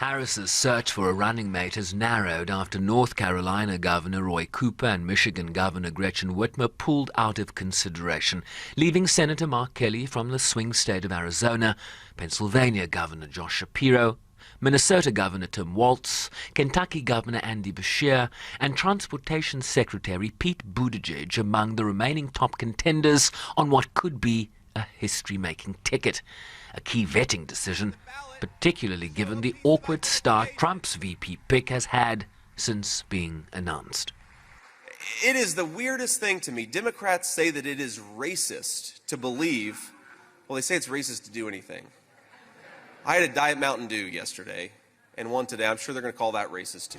Harris's search for a running mate has narrowed after North Carolina Governor Roy Cooper and Michigan Governor Gretchen Whitmer pulled out of consideration, leaving Senator Mark Kelly from the swing state of Arizona, Pennsylvania Governor Josh Shapiro, Minnesota Governor Tim Walz, Kentucky Governor Andy Beshear, and Transportation Secretary Pete Buttigieg among the remaining top contenders on what could be a history-making ticket. A key vetting decision, particularly given the awkward start Trump's VP pick has had since being announced. It is the weirdest thing to me. Democrats say that it is racist to believe, well, they say it's racist to do anything. I had a Diet Mountain Dew yesterday and one today. I'm sure they're going to call that racist too.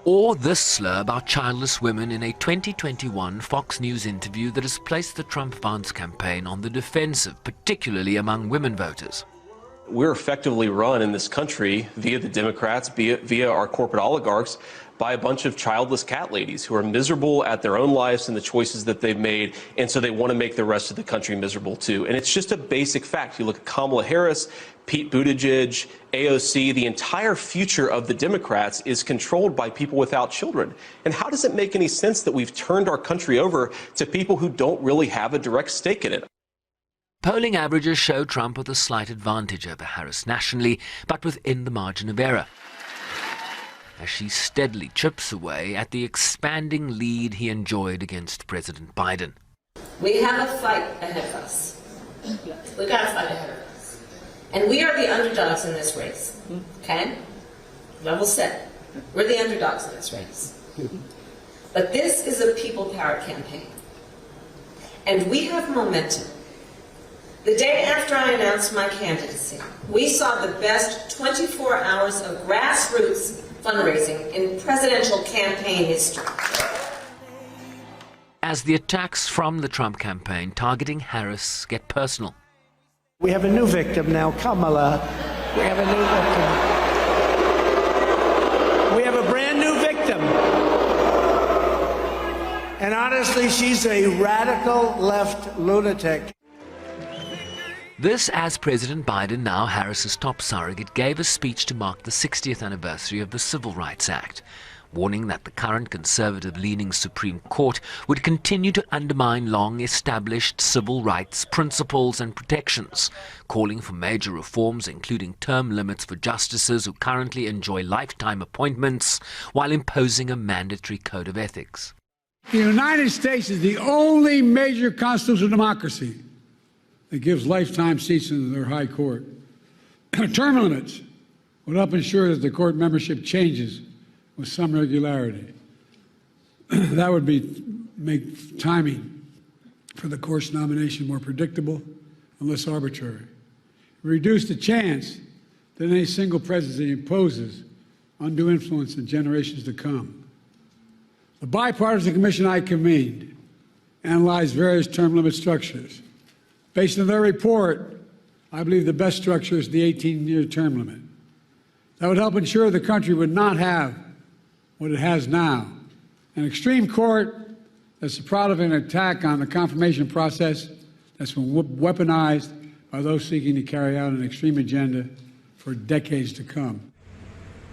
Or this slur about childless women in a 2021 Fox News interview that has placed the Trump-Vance campaign on the defensive, particularly among women voters. We're effectively run in this country via the Democrats, via our corporate oligarchs, by a bunch of childless cat ladies who are miserable at their own lives and the choices that they've made, and so they want to make the rest of the country miserable too. And it's just a basic fact. You look at Kamala Harris, Pete Buttigieg, AOC, the entire future of the Democrats is controlled by people without children. And how does it make any sense that we've turned our country over to people who don't really have a direct stake in it? Polling averages show Trump with a slight advantage over Harris nationally, but within the margin of error, as she steadily chips away at the expanding lead he enjoyed against President Biden. We have a fight ahead of us. We've got a fight ahead of us. And we are the underdogs in this race, okay? Level set. We're the underdogs in this race. But this is a people power campaign. And we have momentum. The day after I announced my candidacy, we saw the best 24 hours of grassroots fundraising in presidential campaign history. As the attacks from the Trump campaign targeting Harris get personal. We have a new victim now, Kamala. We have a new victim. We have a brand new victim. And honestly, she's a radical left lunatic. This as President Biden, now Harris's top surrogate, gave a speech to mark the 60th anniversary of the Civil Rights Act, warning that the current conservative-leaning Supreme Court would continue to undermine long-established civil rights principles and protections, calling for major reforms including term limits for justices who currently enjoy lifetime appointments, while imposing a mandatory code of ethics. The United States is the only major constitutional democracy that gives lifetime seats in their high court. Term limits would help ensure that the court membership changes with some regularity. That would make timing for the court's nomination more predictable and less arbitrary. Reduce the chance that any single presidency imposes undue influence in generations to come. The bipartisan commission I convened analyzed various term limit structures. Based on their report, I believe the best structure is the 18-year term limit. That would help ensure the country would not have what it has now, an extreme court that's the product of an attack on the confirmation process that's been weaponized by those seeking to carry out an extreme agenda for decades to come.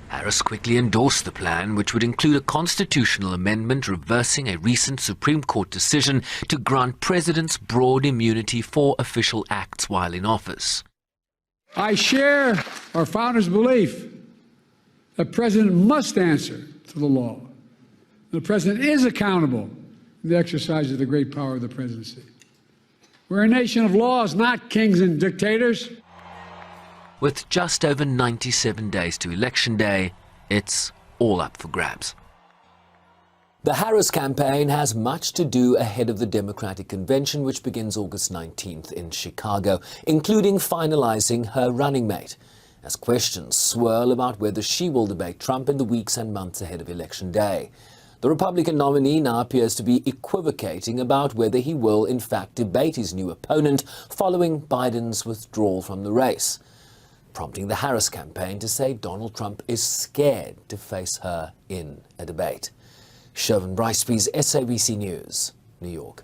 Harris quickly endorsed the plan, which would include a constitutional amendment reversing a recent Supreme Court decision to grant presidents broad immunity for official acts while in office. I share our founders' belief that the president must answer to the law. The president is accountable in the exercise of the great power of the presidency. We're a nation of laws, not kings and dictators. With just over 97 days to Election Day, it's all up for grabs. The Harris campaign has much to do ahead of the Democratic Convention, which begins August 19th in Chicago, including finalizing her running mate, as questions swirl about whether she will debate Trump in the weeks and months ahead of Election Day. The Republican nominee now appears to be equivocating about whether he will in fact debate his new opponent following Biden's withdrawal from the race, prompting the Harris campaign to say Donald Trump is scared to face her in a debate. Shervin Briceby's SABC News, New York.